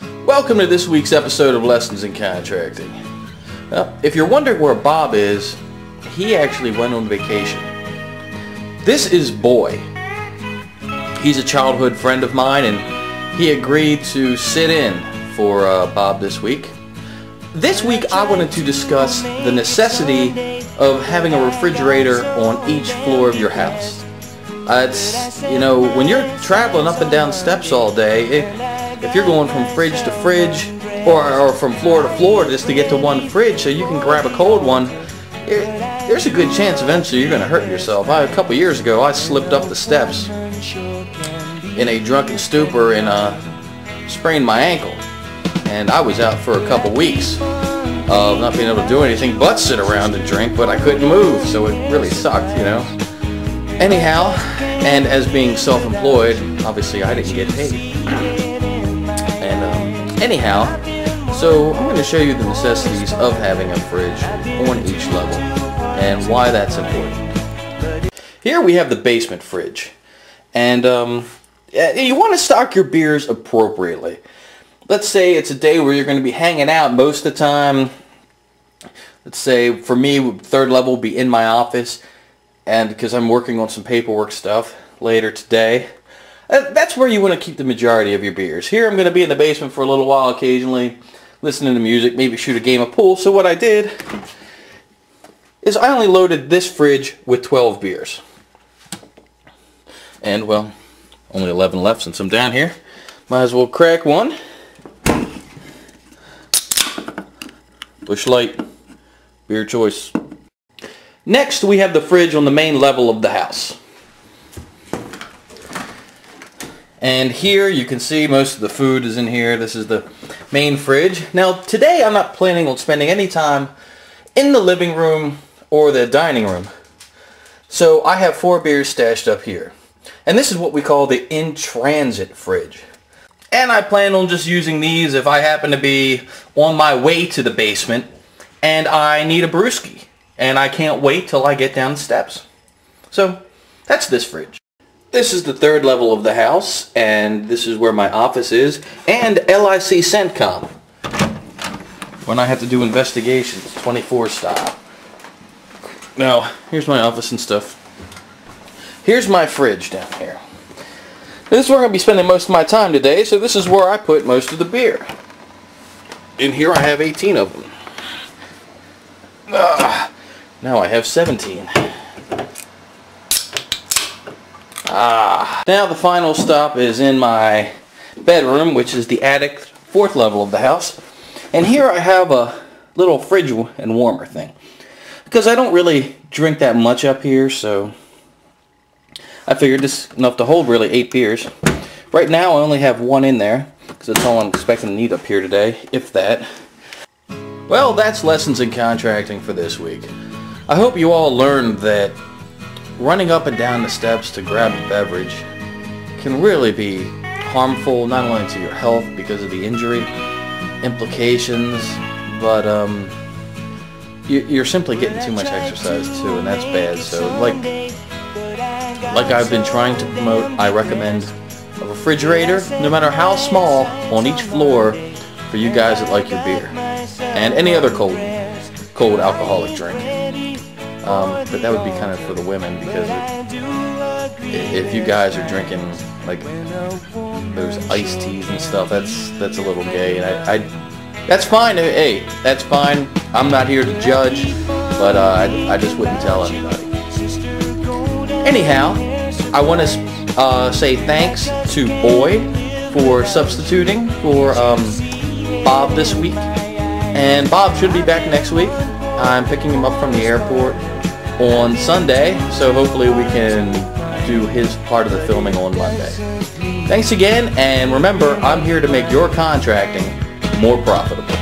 Welcome to this week's episode of Lessons in Contracting. Well, if you're wondering where Bob is, he actually went on vacation. This is Boy. He's a childhood friend of mine and he agreed to sit in for Bob this week. This week I wanted to discuss the necessity of having a refrigerator on each floor of your house. It's, you know, when you're traveling up and down steps all day, if you're going from fridge to fridge or from floor to floor just to get to one fridge so you can grab a cold one, there's a good chance eventually you're going to hurt yourself. A couple years ago I slipped up the steps in a drunken stupor and sprained my ankle. And I was out for a couple weeks of not being able to do anything but sit around and drink, but I couldn't move, so it really sucked, you know. Anyhow, and as being self-employed, obviously I didn't get paid. Anyhow, so I'm going to show you the necessities of having a fridge on each level and why that's important. Here we have the basement fridge, and you want to stock your beers appropriately. Let's say it's a day where you're going to be hanging out most of the time. Let's say for me, third level will be in my office, and because I'm working on some paperwork stuff later today. That's where you want to keep the majority of your beers. Here I'm going to be in the basement for a little while occasionally, listening to music, maybe shoot a game of pool. So what I did is I only loaded this fridge with 12 beers. And, well, only 11 left since I'm down here. Might as well crack one. Busch Light, beer choice. Next we have the fridge on the main level of the house. And here you can see most of the food is in here. This is the main fridge. Now today I'm not planning on spending any time in the living room or the dining room. So I have 4 beers stashed up here. And this is what we call the in-transit fridge. And I plan on just using these if I happen to be on my way to the basement and I need a brewski. And I can't wait till I get down the steps. So that's this fridge. This is the third level of the house, and this is where my office is, and LIC CENTCOM. When I have to do investigations, 24 style. Now, here's my office and stuff. Here's my fridge down here. This is where I'm going to be spending most of my time today, so this is where I put most of the beer. In here I have 18 of them. Now I have 17. Now the final stop is in my bedroom, which is the attic, 4th level of the house. And here I have a little fridge and warmer thing. Because I don't really drink that much up here, so I figured this is enough to hold really 8 beers. Right now I only have 1 in there, because that's all I'm expecting to need up here today, if that. Well, that's Lessons in Contracting for this week. I hope you all learned that running up and down the steps to grab a beverage can really be harmful, not only to your health because of the injury implications, but you're simply getting too much exercise too, and that's bad. So like I've been trying to promote, I recommend a refrigerator, no matter how small, on each floor for you guys that like your beer and any other cold alcoholic drink. But that would be kind of for the women, because if you guys are drinking like those iced teas and stuff, that's a little gay, and that's fine. Hey, that's fine. I'm not here to judge, but I just wouldn't tell anybody. Anyhow, I want to say thanks to Boy for substituting for Bob this week, and Bob should be back next week. I'm picking him up from the airport on Sunday, so hopefully we can do his part of the filming on Monday. Thanks again, and remember, I'm here to make your contracting more profitable.